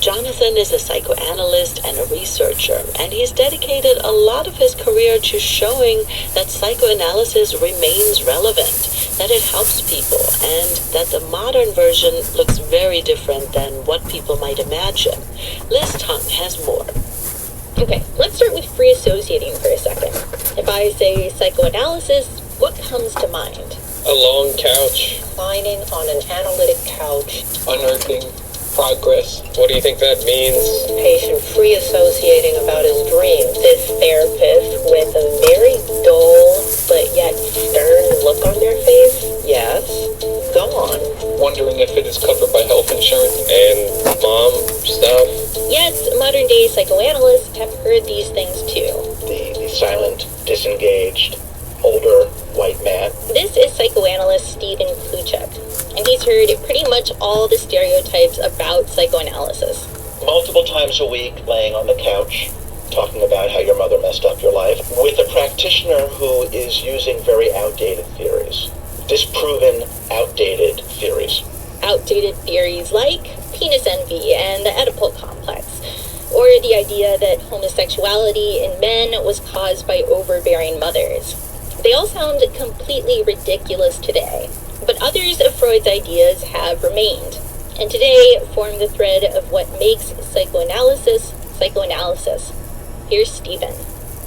Jonathan is a psychoanalyst and a researcher, and he's dedicated a lot of his career to showing that psychoanalysis remains relevant, that it helps people, and that the modern version looks very different than what people might imagine. Liz Tung has more. Okay, let's start with free associating for a second. If I say psychoanalysis, what comes to mind? A long couch. Reclining on an analytic couch. Unearthing progress. What do you think that means? Patient free associating about his dreams. This therapist with a very dull but yet stern look on their face. Yes, go on. Wondering if it is covered by health insurance and mom stuff. Yes, modern day psychoanalysts have heard these things too. The silent, disengaged, older white man. This is psychoanalyst Stephen Kluchuk, and he's heard pretty much all the stereotypes about psychoanalysis. Multiple times a week, laying on the couch, talking about how your mother messed up your life, with a practitioner who is using very outdated theories. Disproven, outdated theories. Outdated theories like penis envy and the Oedipal complex, or the idea that homosexuality in men was caused by overbearing mothers. They all sound completely ridiculous today, but others of Freud's ideas have remained, and today form the thread of what makes psychoanalysis psychoanalysis. Here's Stephen.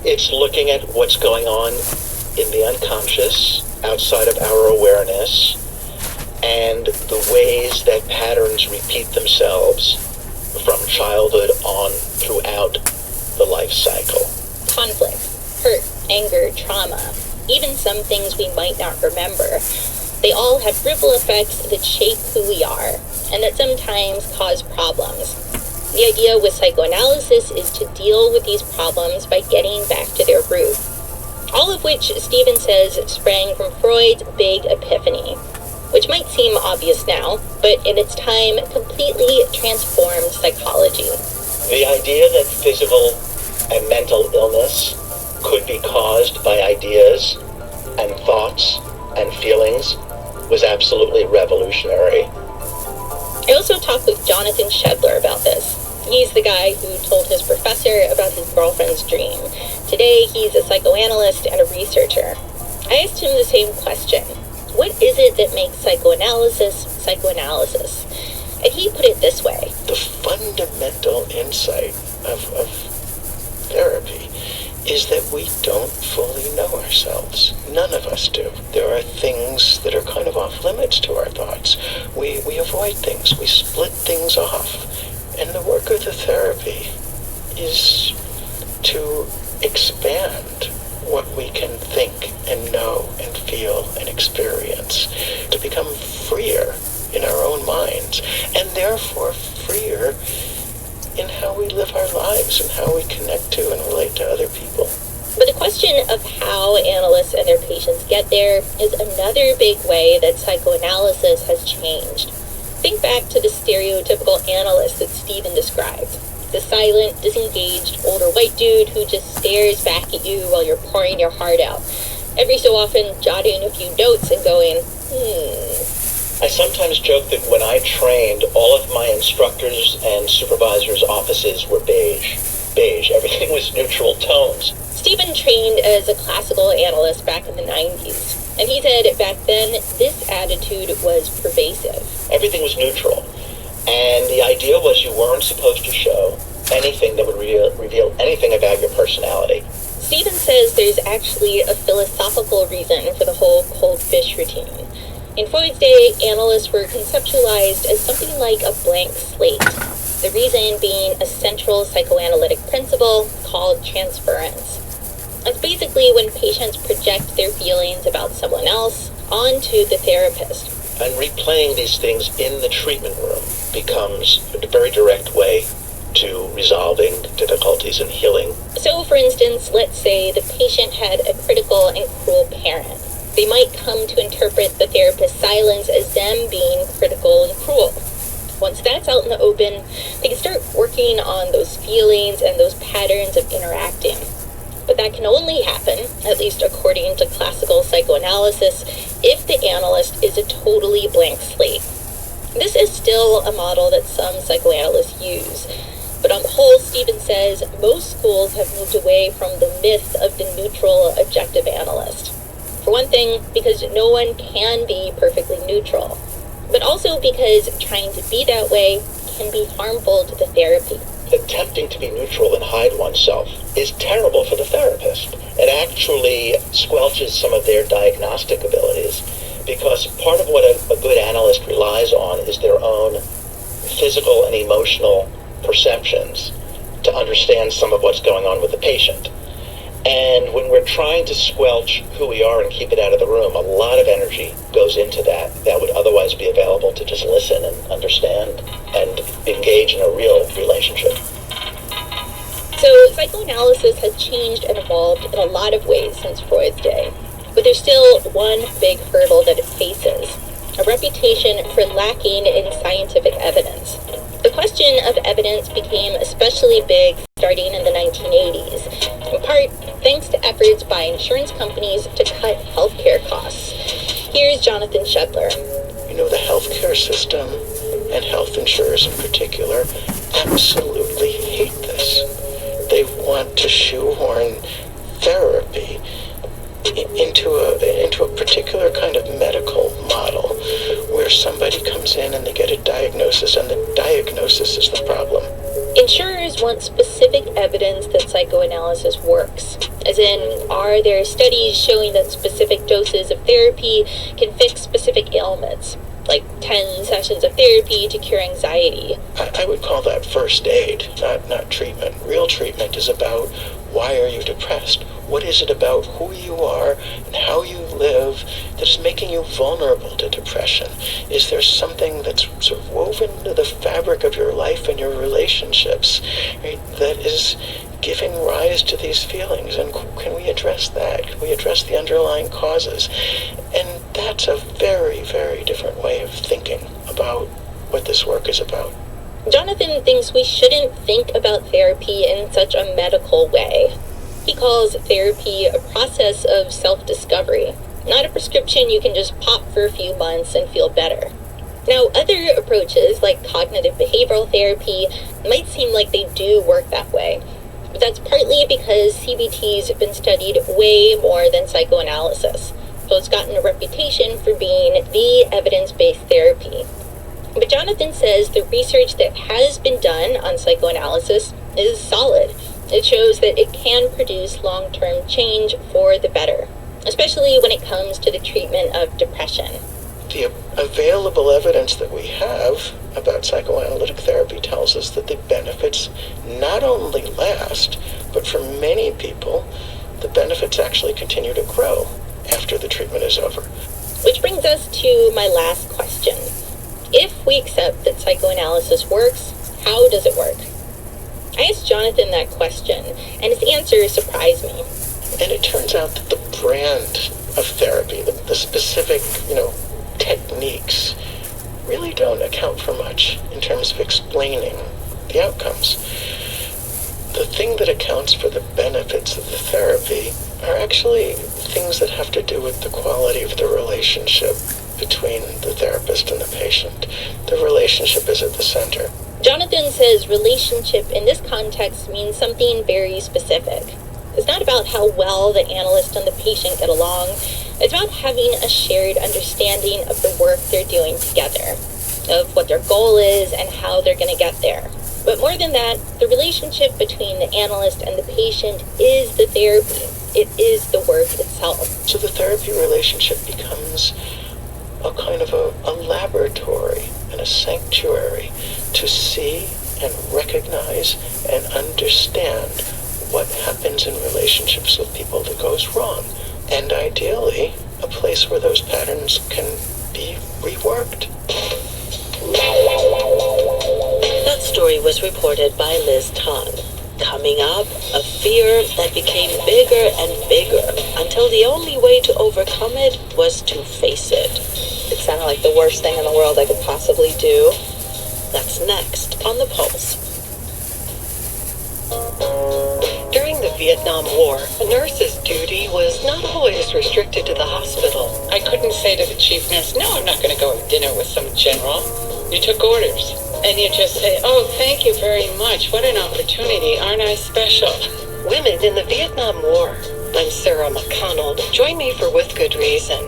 It's looking at what's going on in the unconscious, outside of our awareness, and the ways that patterns repeat themselves from childhood on throughout the life cycle. Conflict, hurt, anger, trauma, even some things we might not remember. They all have ripple effects that shape who we are, and that sometimes cause problems. The idea with psychoanalysis is to deal with these problems by getting back to their root. All of which Stephen says sprang from Freud's big epiphany, which might seem obvious now, but in its time completely transformed psychology. The idea that physical and mental illness could be caused by ideas and thoughts and feelings was absolutely revolutionary. I also talked with Jonathan Shedler about this. He's the guy who told his professor about his girlfriend's dream. Today, he's a psychoanalyst and a researcher. I asked him the same question. What is it that makes psychoanalysis psychoanalysis? And he put it this way. The fundamental insight of therapy is that we don't fully know ourselves. None of us do. There are things that are kind of off limits to our thoughts. We avoid things. We split things off. And the work of the therapy is to expand what we can think and know and feel and experience, to become freer in our own minds, and therefore freer in how we live our lives and how we connect to and relate to other people. But the question of how analysts and their patients get there is another big way that psychoanalysis has changed. Think back to the stereotypical analyst that Stephen described. The silent, disengaged, older white dude who just stares back at you while you're pouring your heart out. Every so often jotting a few notes and going, I sometimes joke that when I trained, all of my instructors and supervisors' offices were beige. Beige. Everything was neutral tones. Stephen trained as a classical analyst back in the 90s. And he said back then, this attitude was pervasive. Everything was neutral. And the idea was you weren't supposed to show anything that would reveal anything about your personality. Stephen says there's actually a philosophical reason for the whole cold fish routine. In Freud's day, analysts were conceptualized as something like a blank slate. The reason being a central psychoanalytic principle called transference. It's basically when patients project their feelings about someone else onto the therapist. And replaying these things in the treatment room becomes a very direct way to resolving difficulties and healing. So, for instance, let's say the patient had a critical and cruel parent. They might come to interpret the therapist's silence as them being critical and cruel. Once that's out in the open, they can start working on those feelings and those patterns of interacting. But that can only happen, at least according to classical psychoanalysis, if the analyst is a totally blank slate. This is still a model that some psychoanalysts use. But on the whole, Stephen says most schools have moved away from the myth of the neutral, objective analyst. For one thing, because no one can be perfectly neutral. But also because trying to be that way can be harmful to the therapy. Attempting to be neutral and hide oneself is terrible for the therapist. It actually squelches some of their diagnostic abilities, because part of what a good analyst relies on is their own physical and emotional perceptions to understand some of what's going on with the patient. And when we're trying to squelch who we are and keep it out of the room, a lot of energy goes into that would otherwise be available to just listen and understand and engage in a real relationship. So psychoanalysis has changed and evolved in a lot of ways since Freud's day. But there's still one big hurdle that it faces: a reputation for lacking in scientific evidence. The question of evidence became especially big starting in the 1980s, in part thanks to efforts by insurance companies to cut healthcare costs. Here's Jonathan Shedler. You know, the healthcare system, and health insurers in particular, absolutely hate this. They want to shoehorn therapy into a particular kind of medical model where somebody comes in and they get a diagnosis, and the diagnosis is the problem. Insurers want specific evidence that psychoanalysis works. As in, are there studies showing that specific doses of therapy can fix specific ailments, like 10 sessions of therapy to cure anxiety? I would call that first aid, not treatment. Real treatment is about, why are you depressed? What is it about who you are and how you live that's making you vulnerable to depression? Is there something that's sort of woven into the fabric of your life and your relationships, right, that is giving rise to these feelings? And can we address that? Can we address the underlying causes? And that's a very, very different way of thinking about what this work is about. Jonathan thinks we shouldn't think about therapy in such a medical way. He calls therapy a process of self-discovery, not a prescription you can just pop for a few months and feel better. Now, other approaches like cognitive behavioral therapy might seem like they do work that way, but that's partly because CBT's have been studied way more than psychoanalysis, so it's gotten a reputation for being the evidence-based therapy. But Jonathan says the research that has been done on psychoanalysis is solid. It shows that it can produce long-term change for the better, especially when it comes to the treatment of depression. The available evidence that we have about psychoanalytic therapy tells us that the benefits not only last, but for many people, the benefits actually continue to grow after the treatment is over. Which brings us to my last question. If we accept that psychoanalysis works, how does it work? I asked Jonathan that question, and his answer surprised me. And it turns out that the brand of therapy, the specific, techniques, really don't account for much in terms of explaining the outcomes. The thing that accounts for the benefits of the therapy are actually things that have to do with the quality of the relationship between the therapist and the patient. The relationship is at the center. Jonathan says relationship in this context means something very specific. It's not about how well the analyst and the patient get along. It's about having a shared understanding of the work they're doing together, of what their goal is and how they're going to get there. But more than that, the relationship between the analyst and the patient is the therapy. It is the work itself. So the therapy relationship becomes a kind of a laboratory and a sanctuary to see and recognize and understand what happens in relationships with people that goes wrong. And ideally, a place where those patterns can be reworked. That story was reported by Liz Todd. Coming up, a fear that became bigger and bigger until the only way to overcome it was to face it. It sounded like the worst thing in the world I could possibly do. That's next on The Pulse. During the Vietnam War, a nurse's duty was not always restricted to the hospital. I couldn't say to the chief nurse, no, I'm not going to go have dinner with some general. You took orders. And you just say, oh, thank you very much. What an opportunity. Aren't I special? Women in the Vietnam War. I'm Sarah McConnell. Join me for With Good Reason.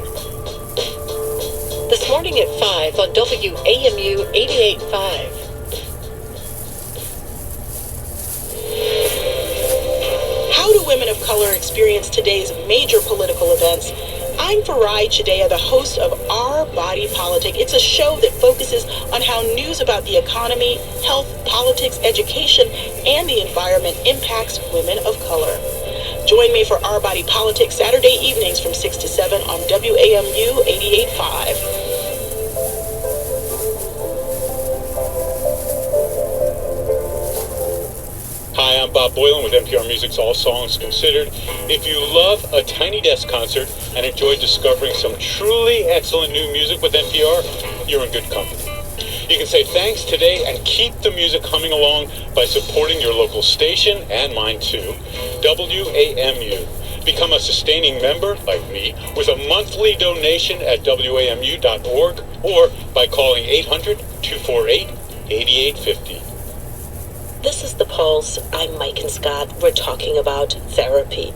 This morning at 5 on WAMU 88.5. How do women of color experience today's major political events? I'm Farai Chidea, the host of Our Body Politic. It's a show that focuses on how news about the economy, health, politics, education, and the environment impacts women of color. Join me for Our Body Politic Saturday evenings from 6 to 7 on WAMU 88.5. Hi, I'm Bob Boylan with NPR Music's All Songs Considered. If you love a Tiny Desk concert and enjoy discovering some truly excellent new music with NPR, you're in good company. You can say thanks today and keep the music humming along by supporting your local station and mine too, WAMU. Become a sustaining member, like me, with a monthly donation at WAMU.org or by calling 800-248-8850. This is The Pulse. I'm Mike and Scott. We're talking about therapy.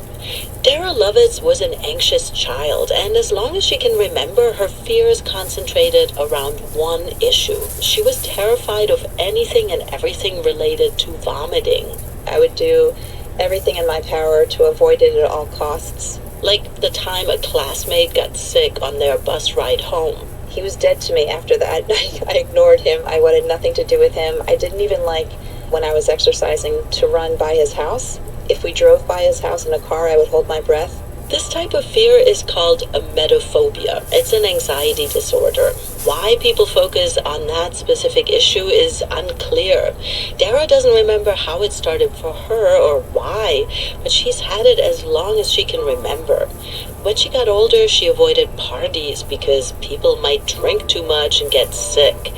Dara Lovitz was an anxious child, and as long as she can remember, her fears concentrated around one issue. She was terrified of anything and everything related to vomiting. I would do everything in my power to avoid it at all costs. Like the time a classmate got sick on their bus ride home. He was dead to me after that. I ignored him. I wanted nothing to do with him. I didn't even like, when I was exercising, to run by his house. If we drove by his house in a car, I would hold my breath. This type of fear is called emetophobia. It's an anxiety disorder. Why people focus on that specific issue is unclear. Dara doesn't remember how it started for her or why, but she's had it as long as she can remember. When she got older, she avoided parties because people might drink too much and get sick.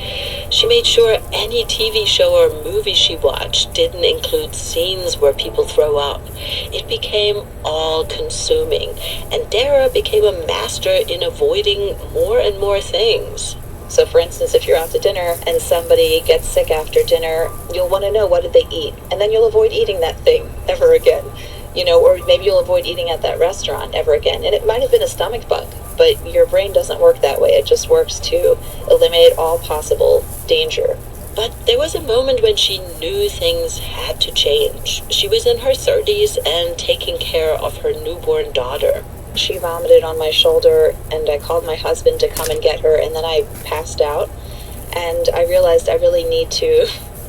She made sure any TV show or movie she watched didn't include scenes where people throw up. It became all-consuming, and Dara became a master in avoiding more and more things. So for instance, if you're out to dinner and somebody gets sick after dinner, you'll want to know, what did they eat? And then you'll avoid eating that thing ever again. You know, or maybe you'll avoid eating at that restaurant ever again. And it might have been a stomach bug, but your brain doesn't work that way. It just works to eliminate all possible danger. But there was a moment when she knew things had to change. She was in her 30s and taking care of her newborn daughter. She vomited on my shoulder, and I called my husband to come and get her, and then I passed out. And I realized I really need to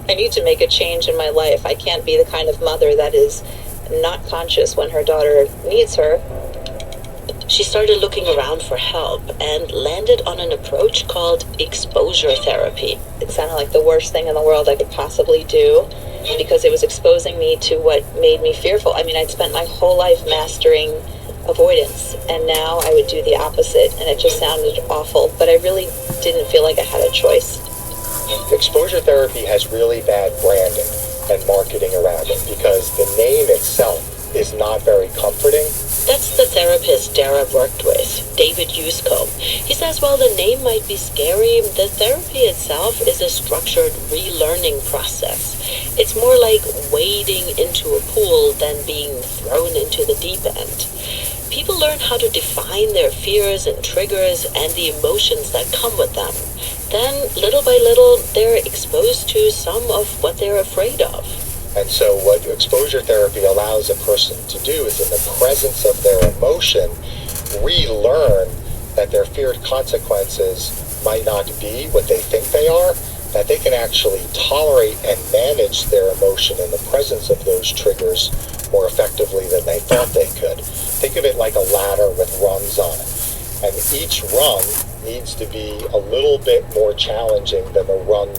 make a change in my life. I can't be the kind of mother that is not conscious when her daughter needs her. She started looking around for help and landed on an approach called exposure therapy. It sounded like the worst thing in the world I could possibly do, because it was exposing me to what made me fearful. I mean, I'd spent my whole life mastering avoidance, and now I would do the opposite, and it just sounded awful, but I really didn't feel like I had a choice. Exposure therapy has really bad branding and marketing around it because the name itself is not very comforting. That's the therapist Dara worked with, David Yusko. He says while the name might be scary, the therapy itself is a structured relearning process. It's more like wading into a pool than being thrown into the deep end. People learn how to define their fears and triggers and the emotions that come with them. Then, little by little, they're exposed to some of what they're afraid of. And so what exposure therapy allows a person to do is, in the presence of their emotion, relearn that their feared consequences might not be what they think they are, that they can actually tolerate and manage their emotion in the presence of those triggers more effectively than they thought they could. Think of it like a ladder with rungs on it. And each rung needs to be a little bit more challenging than the rung